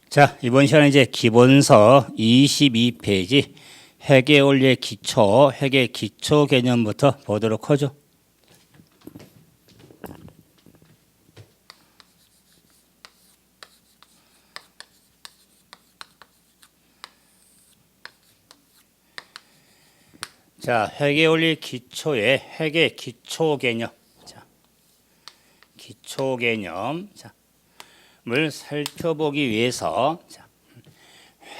자, 이번 시간에 이제 기본서 22페이지 회계 원리의 기초, 회계 기초 개념부터 보도록 하죠. 자, 회계 원리 기초의 회계 기초 개념. 자, 기초 개념. 자, 을 살펴보기 위해서 자,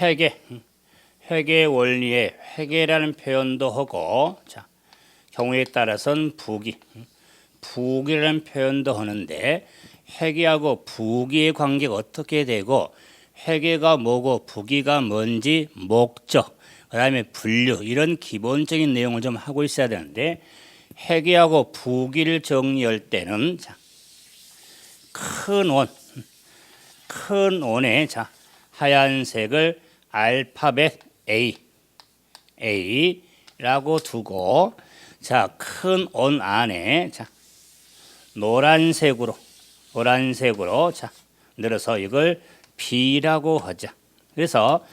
회계 원리의 회계라는 표현도 하고 자, 경우에 따라서는 부기라는 표현도 하는데 회계하고 부기의 관계가 어떻게 되고 회계가 뭐고 부기가 뭔지 목적 그다음에 분류 이런 기본적인 내용을 좀 하고 있어야 되는데 회계하고 부기를 정리할 때는 자, 큰 원에 자, 하얀색을 알파벳 A라고 두고 자, 큰 원 안에 자, 노란색으로 자, 늘어서 이걸 B라고 하자. 그래서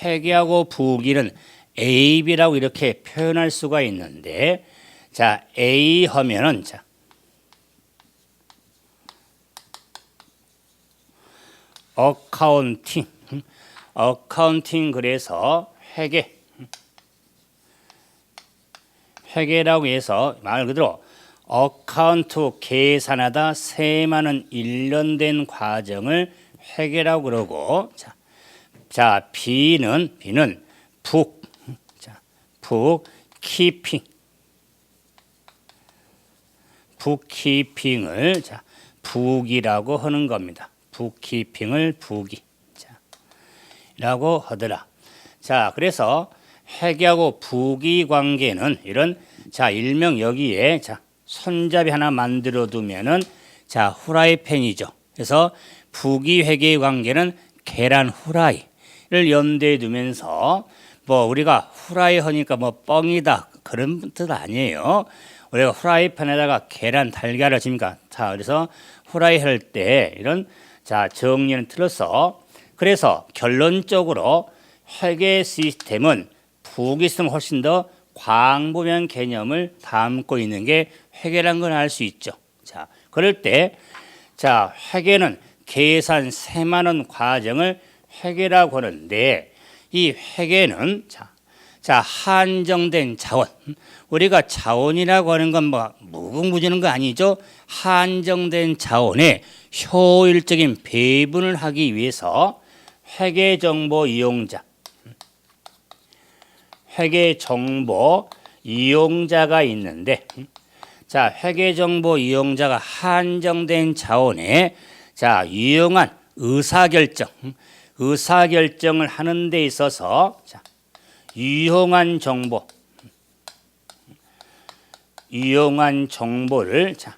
회계하고 부기는 A, B라고 이렇게 표현할 수가 있는데 자, A 하면은 자, 어카운팅 그래서 회계라고 해서 말 그대로 어카운트 계산하다 세마는 일련된 과정을 회계라고 그러고 자 B는 북키핑을 자 북이라고 하는 겁니다. 북키핑을 북이 라고 하더라. 자, 그래서 회계하고 부기 관계는 이런 자, 일명 여기에 자, 손잡이 하나 만들어 두면은 자, 후라이팬이죠. 그래서 부기 회계의 관계는 계란 후라이를 염두에 두면서 뭐 우리가 후라이 하니까 뭐 뻥이다 그런 뜻 아니에요. 우리가 후라이팬에다가 계란 달걀을 줍니까? 자, 그래서 후라이 할 때 이런 자, 정리는 틀어서 그래서 결론적으로 회계 시스템은 부기성 훨씬 더 광범위한 개념을 담고 있는 게 회계라는 걸 알 수 있죠. 자, 그럴 때 자, 회계는 계산 세마는 과정을 회계라고 하는데 이 회계는 자, 한정된 자원. 우리가 자원이라고 하는 건 뭐 무궁무진한 거 아니죠. 한정된 자원의 효율적인 배분을 하기 위해서 회계정보 이용자가 있는데 자, 회계정보 이용자가 한정된 자원에 자, 유용한 의사결정을 하는 데 있어서 자, 유용한 정보를 자,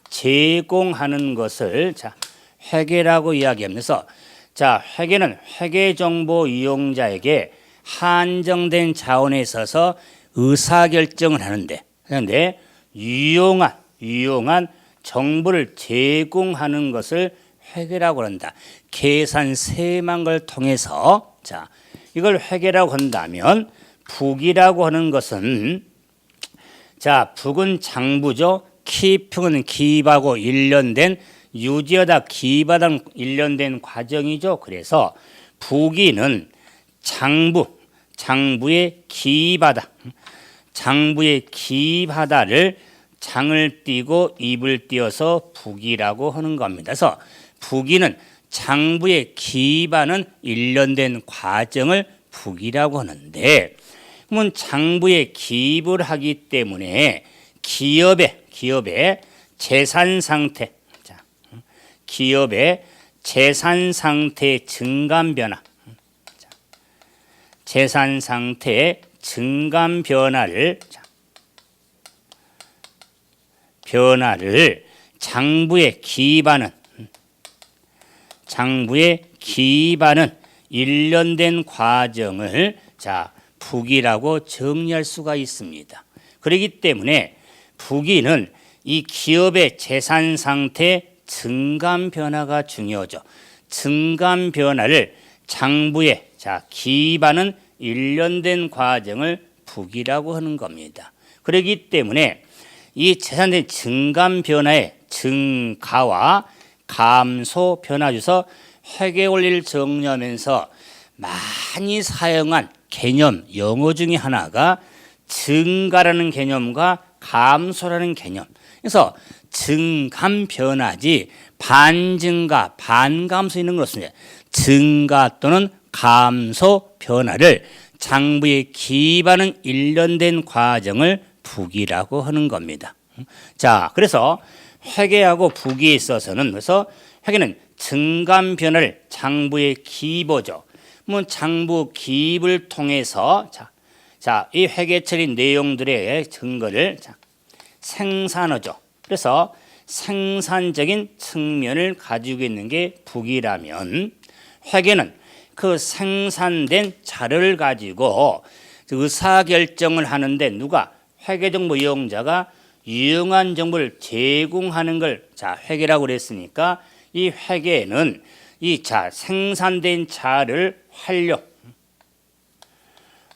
제공하는 것을 자, 회계라고 이야기하면서 자, 회계는 회계정보 이용자에게 한정된 자원에 있어서 의사결정을 하는데 그런데 유용한 정보를 제공하는 것을 회계라고 한다. 계산 세만 걸 통해서 자, 이걸 회계라고 한다면 북이라고 하는 것은 자, 북은 장부죠. 키핑은 기입하고 일련된 유지하다 기입하다 일련된 과정이죠. 그래서 부기는 장부에 기입하다를 장을 띄고 입을 띄어서 부기라고 하는 겁니다. 그래서 부기는 장부에 기입하는 일련된 과정을 부기라고 하는데 그러면 장부에 기입을 하기 때문에 기업의 재산 상태 증감 변화를 장부에 기입하는 일련된 과정을 자, 부기라고 정리할 수가 있습니다. 그렇기 때문에 부기는 이 기업의 재산 상태 증감 변화가 중요하죠. 증감 변화를 장부에 기입하는 일련된 과정을 부기라고 하는 겁니다. 그렇기 때문에 이 재산된 증감 변화의 증가와 감소 변화 주서 회계 원리를 정리하면서 많이 사용한 개념 영어 중에 하나가 증가라는 개념과 감소라는 개념. 그래서 증감 변화지 반증가 반감소 있는 것은 증가 또는 감소 변화를 장부에 기입하는 일련된 과정을 부기라고 하는 겁니다. 자, 그래서 회계하고 부기에 있어서는 그래서 회계는 증감 변화를 장부에 기입하죠. 장부 기입을 통해서 이 회계 처리 내용들의 증거를 생산하죠. 그래서 생산적인 측면을 가지고 있는 게 부기라면 회계는 그 생산된 자료를 가지고 의사결정을 하는데 누가 회계정보 이용자가 유용한 정보를 제공하는 걸 회계라고 그랬으니까 이 회계는 이 생산된 자료를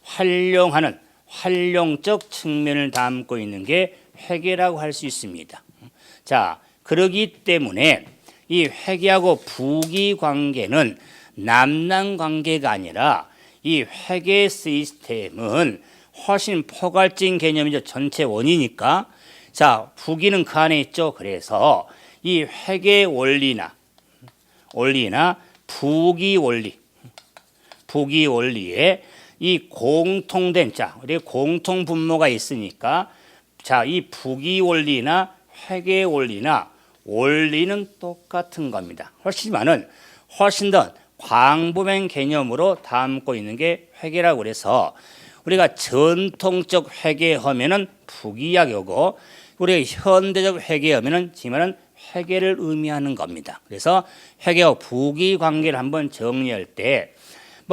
활용하는 활용적 측면을 담고 있는 게 회계라고 할 수 있습니다. 자, 그러기 때문에 이 회계하고 부기 관계는 남남 관계가 아니라 이 회계 시스템은 훨씬 포괄적인 개념이죠. 전체 원이니까. 자, 부기는 그 안에 있죠. 그래서 이 회계 원리나 부기 원리에 이 공통된 우리 공통 분모가 있으니까 이 부기 원리나 회계 원리나 원리는 똑같은 겁니다. 훨씬 더 광범위한 개념으로 담고 있는 게 회계라고 그래서 우리가 전통적 회계하면은 부기약이고 우리가 현대적 회계하면은 지만은 회계를 의미하는 겁니다. 그래서 회계와 부기 관계를 한번 정리할 때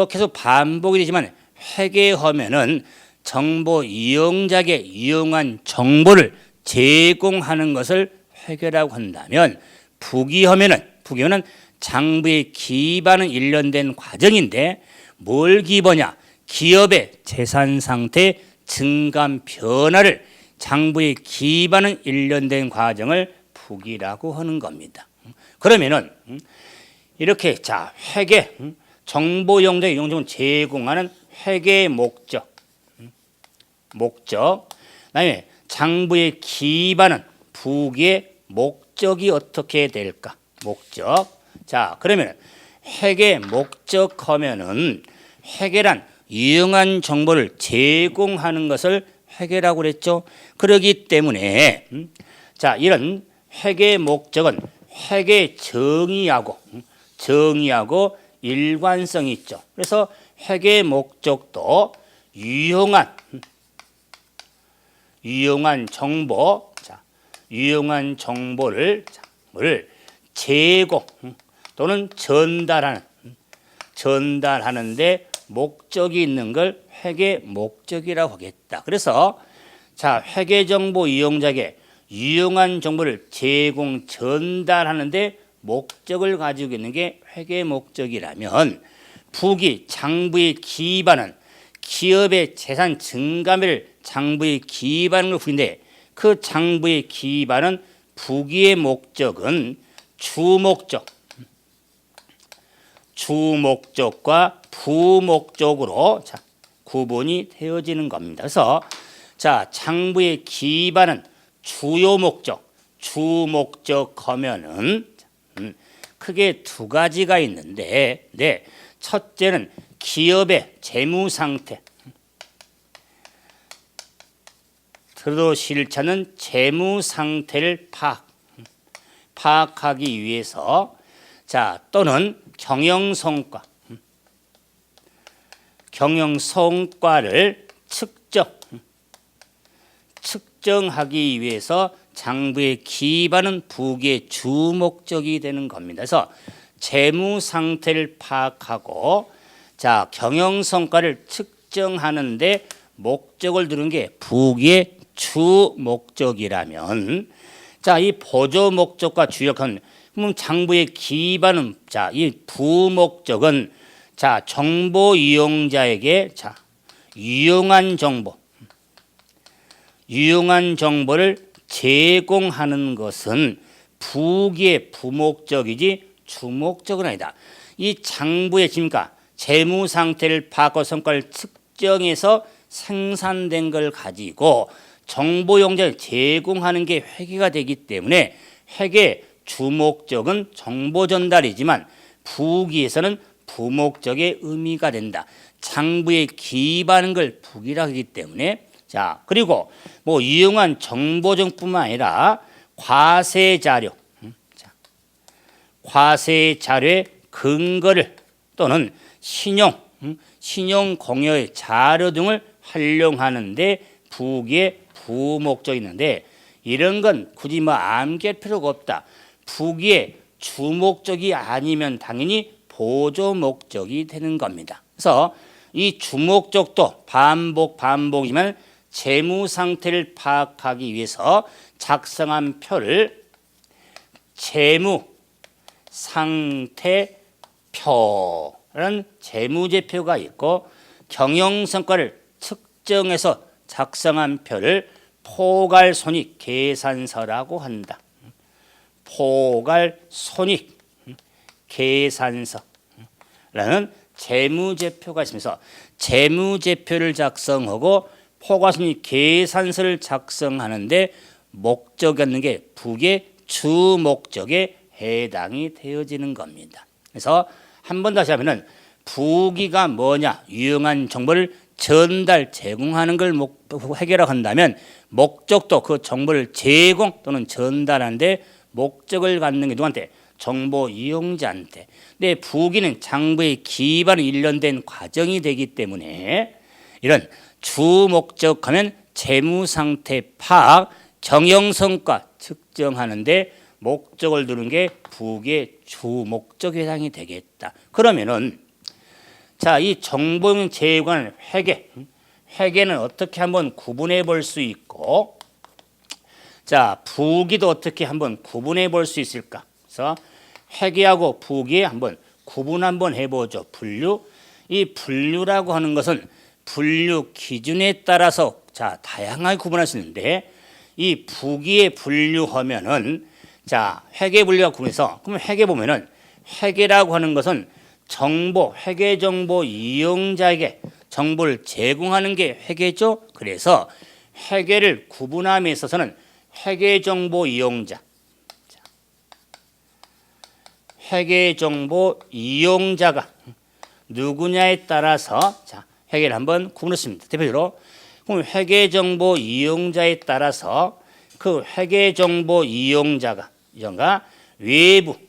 계속 반복이 되지만 회계하면은 정보 이용자에게 이용한 정보를 제공하는 것을 회계라고 한다면 부기하면은 장부에 기입하는 일련된 과정인데 뭘 기입하냐? 기업의 재산 상태 증감 변화를 장부에 기입하는 일련된 과정을 부기라고 하는 겁니다. 그러면은 이렇게 회계 정보 이용자의 이용정보를 제공하는 회계의 목적 그다음에 장부에 기입하는 부기의 목적이 어떻게 될까? 목적. 그러면 회계 목적하면은 회계란 유용한 정보를 제공하는 것을 회계라고 그랬죠. 그렇기 때문에 이런 회계 목적은 회계 정의하고 일관성이 있죠. 그래서 회계 목적도 유용한 정보를 제공 또는 전달하는데 목적이 있는 걸 회계 목적이라고 하겠다. 그래서 회계정보 이용자에게 유용한 정보를 전달하는데 목적을 가지고 있는 게 회계 목적이라면 부기 장부에 기입하는 기업의 재산 증감을 장부에 기입하는 걸 부인데 그 장부에 기입하는 부기의 목적은 주목적과 부목적으로 구분이 되어지는 겁니다. 그래서 장부에 기입하는 주목적 하면은 크게 두 가지가 있는데 첫째는 기업의 재무 상태 들어 실천은 재무 상태를 파악하기 위해서 또는 경영 성과를 측정하기 위해서 장부에 기입하는 부기의 주목적이 되는 겁니다. 그래서 재무 상태를 파악하고 경영 성과를 측정하는데 목적을 두는 게 부기의 주 목적이라면 이 보조 목적과 주역은 그럼 장부의 기반은 자, 이 부목적은 자, 정보 이용자에게 자, 유용한 정보를 제공하는 것은 부기의 부목적이지 주목적은 아니다. 이 장부의 지금까 재무 상태를 파악하고 성과를 측정해서 생산된 걸 가지고 정보 용자를 제공하는 게 회계가 되기 때문에 회계 주목적은 정보 전달이지만 부기에서는 부목적의 의미가 된다. 장부에 기반한 걸 부기라고 하기 때문에 자, 그리고 뭐 유용한 정보정뿐만 아니라 과세 자료, 과세 자료의 근거를 또는 신용 공여의 자료 등을 활용하는데 부기의 부목적이 있는데 이런 건 굳이 뭐 암기할 필요가 없다. 부기의 주목적이 아니면 당연히 보조 목적이 되는 겁니다. 그래서 이 주목적도 반복이지만 재무 상태를 파악하기 위해서 작성한 표를 재무 상태표라는 재무제표가 있고 경영성과를 측정해서 작성한 표를 포괄손익 계산서라고 한다. 포괄손익 계산서라는 재무제표가 있으면서 재무제표를 작성하고 포괄손익 계산서를 작성하는데 목적이었는 게 부기의 주목적에 해당이 되어지는 겁니다. 그래서 한 번 다시 하면은 부기가 뭐냐? 유용한 정보를 전달, 제공하는 걸 회계라고 한다면 목적도 그 정보를 제공 또는 전달하는데 목적을 갖는 게 누구한테? 정보 이용자한테. 근데 부기는 장부의 기반에 일련된 과정이 되기 때문에 이런 주목적하면 재무상태 파악, 경영성과 측정하는데 목적을 두는 게 부기의 주목적에 해당이 되겠다. 그러면은 자, 이 정보용 제공하는 회계는 어떻게 한번 구분해 볼 수 있고 자, 부기도 어떻게 한번 구분해 볼 수 있을까? 그래서 회계하고 부기에 한번 구분 한번 해보죠. 분류. 이 분류라고 하는 것은 분류 기준에 따라서 자, 다양하게 구분할 수 있는데 이 부기에 분류하면은 자, 회계 분류가 구분해서 그러면 회계 보면은 회계라고 하는 것은 회계 정보 이용자에게 정보를 제공하는 게 회계죠. 그래서 회계를 구분함에 있어서는 회계 정보 이용자, 회계 정보 이용자가 누구냐에 따라서 자, 회계를 한번 구분했습니다. 대표적으로 그럼 회계 정보 이용자에 따라서 그 회계 정보 이용자가 외부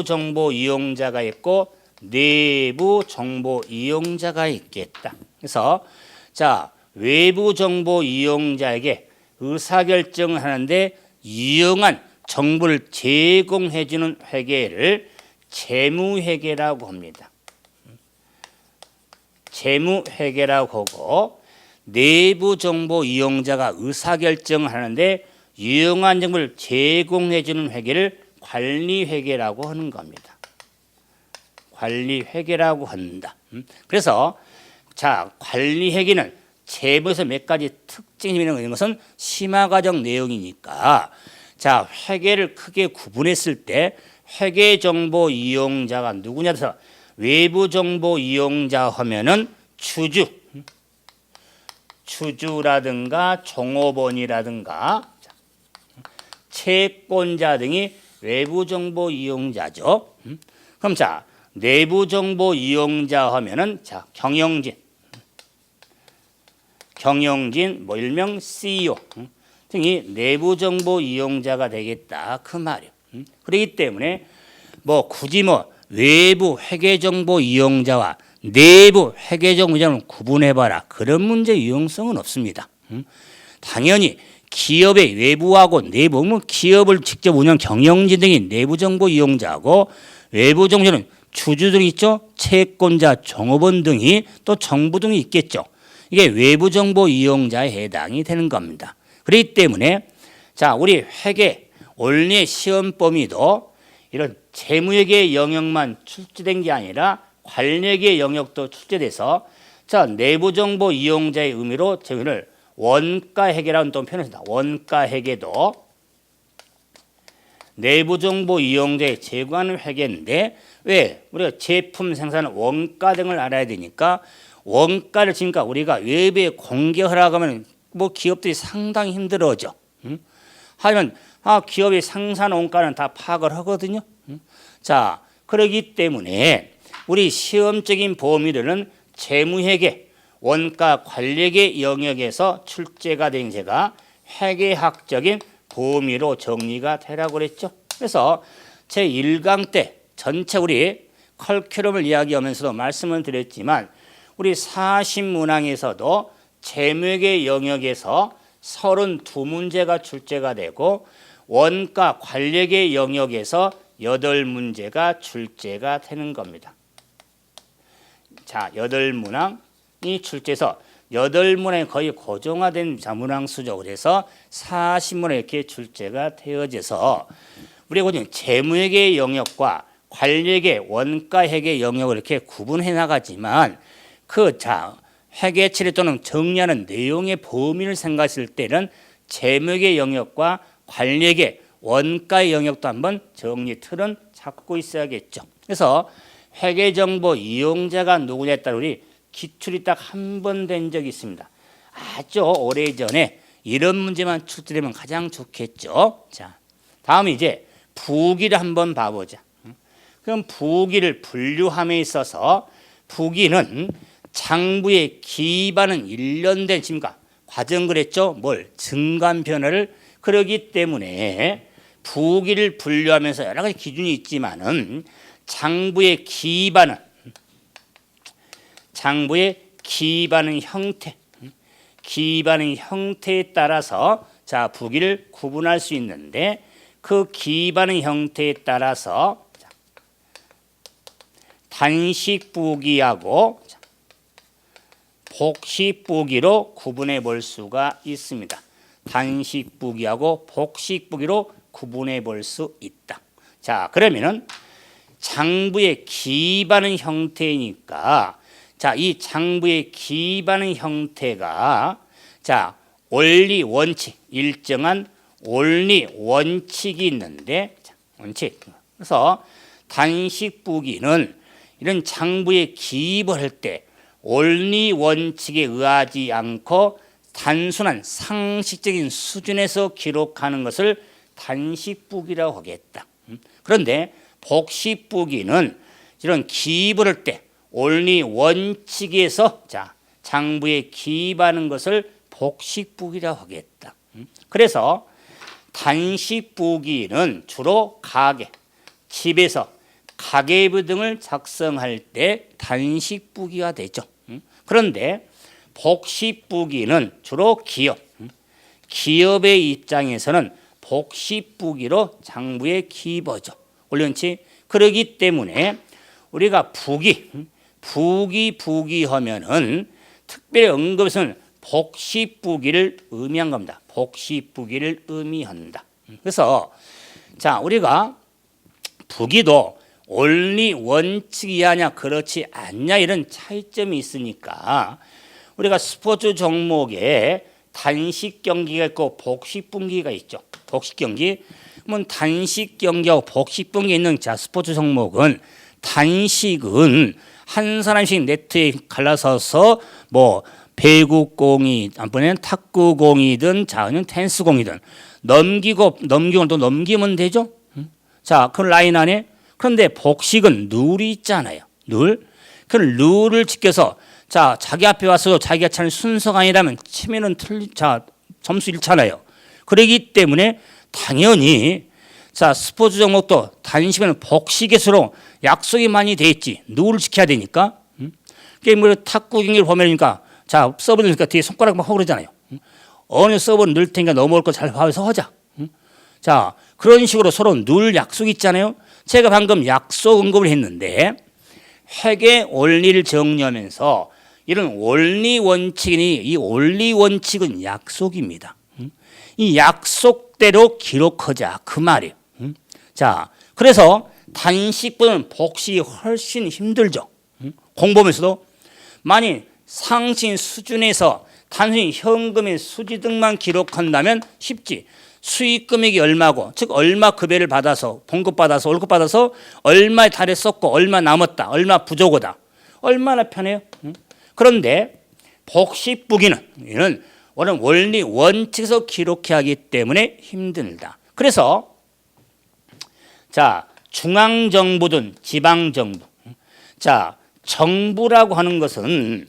정보 이용자가 있고 내부 정보 이용자가 있겠다. 그래서 자, 외부 정보 이용자에게 의사결정을 하는데 유용한 정보를 제공해 주는 회계를 재무회계라고 합니다. 재무회계라고 하고 내부 정보 이용자가 의사결정을 하는데 유용한 정보를 제공해 주는 회계를 관리회계라고 하는 겁니다. 관리회계라고 한다. 그래서 자, 관리회계는 재무에서 몇 가지 특징이 있는 것은 심화과정 내용이니까 자, 회계를 크게 구분했을 때 회계 정보 이용자가 누구냐 해서 외부 정보 이용자 하면은 주주라든가 종업원이라든가 채권자 등이 외부 정보 이용자죠. 그럼 자, 내부 정보 이용자 하면은 자, 경영진 뭐 일명 CEO 등이 내부 정보 이용자가 되겠다 그 말이에요. 그렇기 때문에 뭐 굳이 뭐 외부 회계 정보 이용자와 내부 회계 정보 이용자를 구분해봐라 그런 문제 유용성은 없습니다. 당연히 기업의 외부하고 내부, 기업을 직접 운영 경영진 등이 내부 정보 이용자고 외부 정보는 주주들이 있죠. 채권자, 종업원 등이 또 정부 등이 있겠죠. 이게 외부 정보 이용자에 해당이 되는 겁니다. 그렇기 때문에 자, 우리 회계 원리의 시험 범위도 이런 재무회계 영역만 출제된 게 아니라 관리회계 영역도 출제돼서 자, 내부정보 이용자의 의미로 저희를 원가회계라는 또 표현을 씁니다. 원가회계도 내부정보 이용자의 제공하는 회계인데 왜? 우리가 제품 생산 원가 등을 알아야 되니까 원가를 지니까 우리가 외부에 공개하라고 하면 뭐 기업들이 상당히 힘들어져. 하지만 기업의 생산 원가는 다 파악을 하거든요. 자, 그렇기 때문에 우리 시험적인 범위들은 재무회계, 원가 관리계 영역에서 출제가 된 제가 회계학적인 범위로 정리가 되라고 그랬죠. 그래서 제 1강 때 전체 우리 컬큐럼을 이야기하면서도 말씀을 드렸지만 우리 40문항에서도 재무회계 영역에서 32문제가 출제가 되고 원가 관리계 영역에서 8문제가 출제가 되는 겁니다. 자, 8문항이 출제해서 8문항이 거의 고정화된 문항 수죠. 그래서 40문항 이렇게 출제가 되어져서 우리가 재무회계 영역과 관리계, 원가회계 영역을 이렇게 구분해 나가지만 회계 처리 또는 정리하는 내용의 범위를 생각했을 때는 재무회계 영역과 관리계, 원가의 영역도 한번 정리 틀은 잡고 있어야겠죠. 그래서 회계정보 이용자가 누구냐에 따라 우리 기출이 딱 한 번 된 적이 있습니다. 아주 오래전에 이런 문제만 출제되면 가장 좋겠죠. 자, 다음 이제 부기를 한번 봐보자. 그럼 부기를 분류함에 있어서 부기는 장부의 기반은 1년 된 지금까 과정 그랬죠. 증감 변화를 그러기 때문에 부기를 분류하면서 여러 가지 기준이 있지만은 장부의 기반은 기반의 형태에 따라서 자, 부기를 구분할 수 있는데 그 기반의 형태에 따라서 단식 부기하고 복식 부기로 구분해 볼 수가 있습니다. 단식 부기하고 복식 부기로 구분해 볼 수 있다. 자, 그러면은 장부의 기반의 형태니까 자, 이 장부의 기반의 형태가 자, 원리 원칙, 일정한 원리 원칙이 있는데 자, 원칙. 그래서 단식 부기는 이런 장부의 기입을 할 때 원리 원칙에 의하지 않고 단순한 상식적인 수준에서 기록하는 것을 단식부기라고 하겠다. 그런데 복식부기는 이런 기입을 할 때 원리 원칙에서 자, 장부에 기입하는 것을 복식부기라고 하겠다. 그래서 단식부기는 주로 가계, 집에서 가계부 등을 작성할 때 단식부기가 되죠. 그런데 복식부기는 주로 기업의 입장에서는 복식부기로 장부에 기입하죠. 옳지? 그러기 때문에 우리가 부기하면은 특별히 언급해서는 복식부기를 의미한 겁니다. 복식부기를 의미한다. 그래서 자, 우리가 부기도 원리 원칙이냐 그렇지 않냐 이런 차이점이 있으니까 우리가 스포츠 종목에 단식 경기가 있고 복식 분기가 있죠. 복식 경기. 그러면 단식 경기하고 복식 분기 있는 자, 스포츠 종목은 단식은 한 사람씩 네트에 갈라서서 배구공이 이번에는 탁구공이든 자는 테니스공이든 넘기고 또 넘기면 되죠. 자, 그 라인 안에 그런데 복식은 룰이 있잖아요. 룰. 그 룰을 지켜서 자, 자기 앞에 와서 자기가 차는 순서가 아니라면 치면은 점수 잃잖아요. 그렇기 때문에 당연히 자, 스포츠 종목도 단식은 복식에서로 약속이 많이 돼 있지. 룰을 지켜야 되니까. 탁구 경기를 보면니까 자, 서브 넣으니까 뒤에 손가락 막 하고 그러잖아요. 어느 서브를 넣을 테니까 넘어올 거 잘 봐서 하자. 자, 그런 식으로 서로 룰 약속이 있잖아요. 제가 방금 약속 언급을 했는데 회계 원리를 정리하면서 이런 원리 원칙이니 이 원리 원칙은 약속입니다. 이 약속 뜻대로 기록하자 그 말이에요. 자, 그래서 단식보다는 복식이 훨씬 힘들죠. 공부하면서도 만일 상신 수준에서 단순히 현금의 수지 등만 기록한다면 쉽지. 수익 금액이 얼마고, 즉 얼마 급여를 받아서 봉급 받아서 월급 받아서 얼마에 달했었고 얼마 남았다, 얼마 부족하다, 얼마나 편해요. 그런데 복식부기는 이는 원리 원칙에서 기록해야 하기 때문에 힘들다. 그래서 자, 중앙정부든 지방정부, 자, 정부라고 하는 것은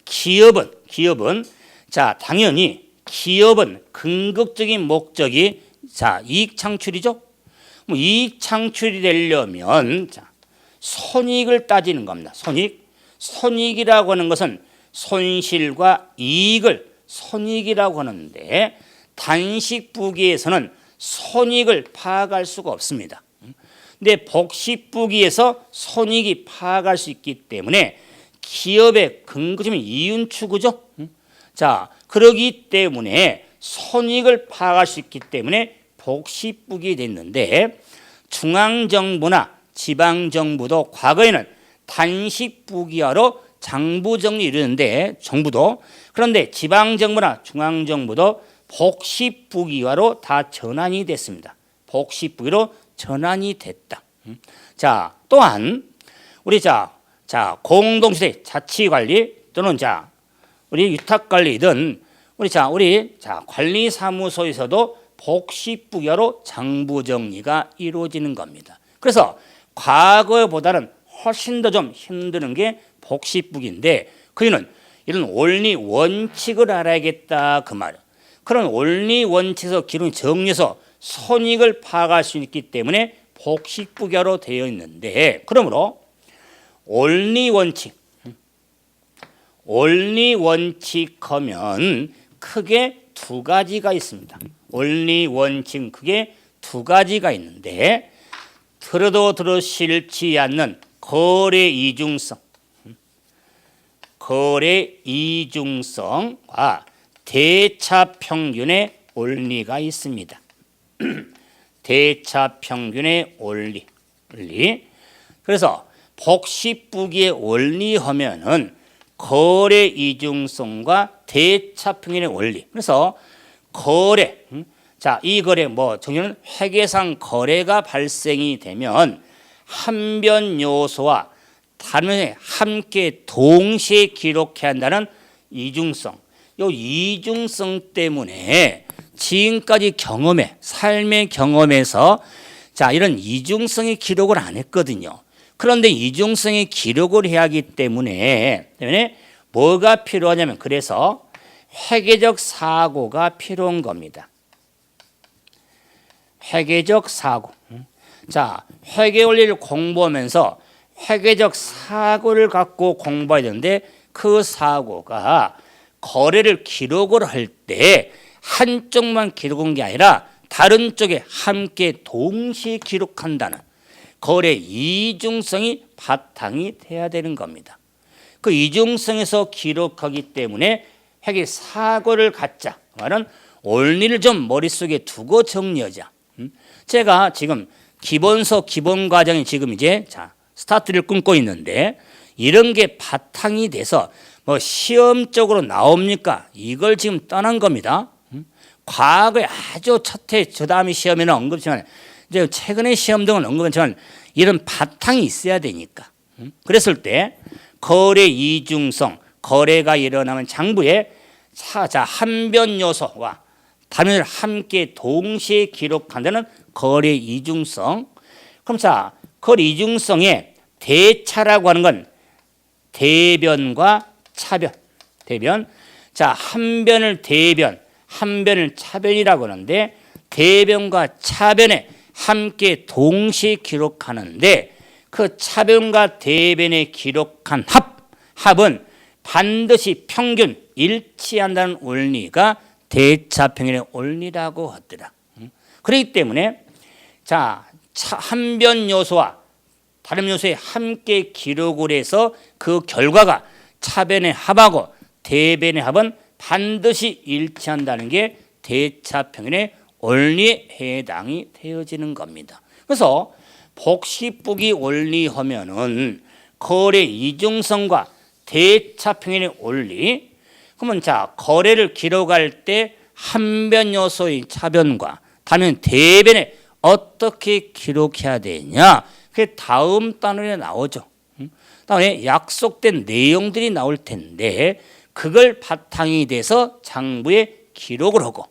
기업은 자, 당연히 기업은 궁극적인 목적이 자, 이익 창출이죠. 뭐 이익 창출이 되려면 자, 손익을 따지는 겁니다. 손익이라고 하는 것은 손실과 이익을 손익이라고 하는데 단식부기에서는 손익을 파악할 수가 없습니다. 근데 복식부기에서 손익이 파악할 수 있기 때문에 기업의 근거점이 이윤추구죠. 자, 그러기 때문에 손익을 파악할 수 있기 때문에 복식부기 됐는데 중앙정부나 지방정부도 과거에는 단식부기화로 장부정리 이르는데 정부도 그런데 지방정부나 중앙정부도 복식부기화로 다 전환이 됐습니다. 복식부기로 전환이 됐다. 자, 또한 우리 자 공동시대 자치관리 또는 자 우리 위탁관리든 우리 관리사무소에서도 복식부기화로 장부정리가 이루어지는 겁니다. 그래서 과거보다는 훨씬 더 좀 힘드는 게 복식부기인데 그이는 이런 원리 원칙을 알아야겠다 그 말이에요. 그런 원리 원칙에서 기록이 정리해서 손익을 파악할 수 있기 때문에 복식부기화로 되어 있는데 그러므로 원리 원칙하면 크게 두 가지가 있습니다. 원리 원칙은 크게 두 가지가 있는데 들어도 싫지 않는 거래 이중성과 대차평균의 원리가 있습니다. 대차평균의 원리. 그래서 복식부기의 원리 하면은 거래 이중성과 대차평균의 원리. 그래서 거래. 자, 이 거래 정리는 회계상 거래가 발생이 되면 한변 요소와 다른 면에 함께 동시에 기록해야 한다는 이중성. 이 이중성 때문에 지금까지 삶의 경험에서 자, 이런 이중성의 기록을 안 했거든요. 그런데 이중성의 기록을 해야 하기 때문에 뭐가 필요하냐면 그래서 회계적 사고가 필요한 겁니다. 회계적 사고. 자, 회계 원리를 공부하면서 회계적 사고를 갖고 공부해야 되는데 그 사고가 거래를 기록을 할 때 한쪽만 기록한 게 아니라 다른 쪽에 함께 동시에 기록한다는 거래 이중성이 바탕이 돼야 되는 겁니다. 그 이중성에서 기록하기 때문에 회계 사고를 갖자. 말은 원리를 좀 머릿속에 두고 정리하자. 제가 지금 기본서 기본 과정이 지금 이제 스타트를 끊고 있는데 이런 게 바탕이 돼서 시험적으로 나옵니까? 이걸 지금 떠난 겁니다. 과거에 아주 첫해 저 다음에 시험에는 언급했지만 이제 최근에 시험 등은 언급했지만 이런 바탕이 있어야 되니까. 그랬을 때 거래 이중성, 거래가 일어나면 장부에 한변 요소와 다른 면을 함께 동시에 기록한다는 거래 이중성. 그럼 거래 이중성의 대차라고 하는 건 대변과 차변. 한 변을 대변, 한 변을 차변이라고 하는데 대변과 차변에 함께 동시에 기록하는데 그 차변과 대변에 기록한 합은 반드시 평균 일치한다는 원리가 대차평균의 원리라고 하더라. 그렇기 때문에 한변 요소와 다른 요소에 함께 기록을 해서 그 결과가 차변의 합하고 대변의 합은 반드시 일치한다는 게 대차평균의 원리에 해당이 되어지는 겁니다. 그래서 복식부기 원리 하면은 거래 이중성과 대차평행의 원리. 그러면 자, 거래를 기록할 때 한변 요소의 차변과 다음은 대변에 어떻게 기록해야 되냐? 그게 다음 단원에 나오죠. 다음에 약속된 내용들이 나올 텐데 그걸 바탕이 돼서 장부에 기록을 하고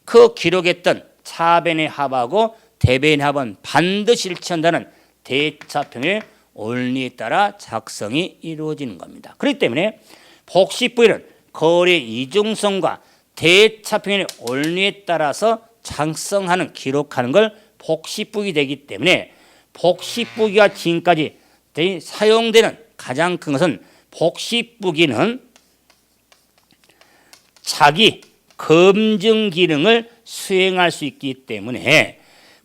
그 기록했던 차변의 합하고 대변의 합은 반드시 일치한다는 대차평의 원리에 따라 작성이 이루어지는 겁니다. 그렇기 때문에 복식부기는 거래 이중성과 대차평의 원리에 따라서 작성하는 기록하는 걸 복식부기 되기 때문에 복식부기가 지금까지 사용되는 가장 큰 것은 복식부기는 자기 검증 기능을 수행할 수 있기 때문에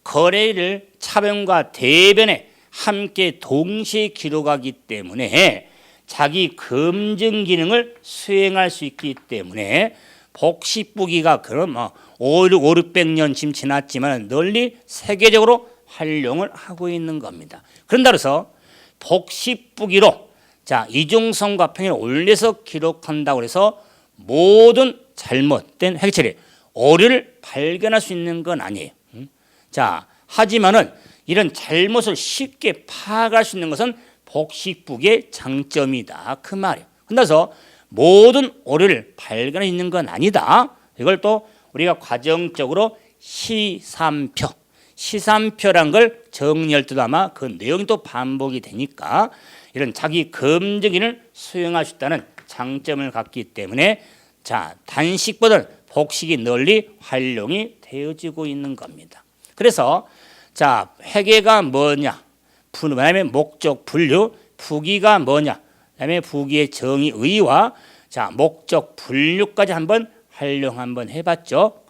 거래를 차변과 대변에 함께 동시에 기록하기 때문에 자기 검증 기능을 수행할 수 있기 때문에 복식부기가 그런 500년 지금 지났지만 널리 세계적으로 활용을 하고 있는 겁니다. 그런다 그래서 복식부기로 자 이중성과 평행을 올려서 기록한다고 해서 모든 잘못된 회계처리 오류를 발견할 수 있는 건 아니에요. 자 하지만은 이런 잘못을 쉽게 파악할 수 있는 것은 복식부기의 장점이다 그 말이에요. 그래서 모든 오류를 발견할 수 있는 건 아니다. 이걸 또 우리가 과정적으로 시삼표란 걸 정리할 때도 아마 그 내용이 또 반복이 되니까 이런 자기 검증기를 수행할 수 있다는 장점을 갖기 때문에 자 단식보다는 복식이 널리 활용이 되어지고 있는 겁니다. 그래서 자 회계가 뭐냐? 그다음에 목적 분류, 부기가 뭐냐? 그다음에 부기의 정의 의의와 자 목적 분류까지 한번 활용 한번 해봤죠.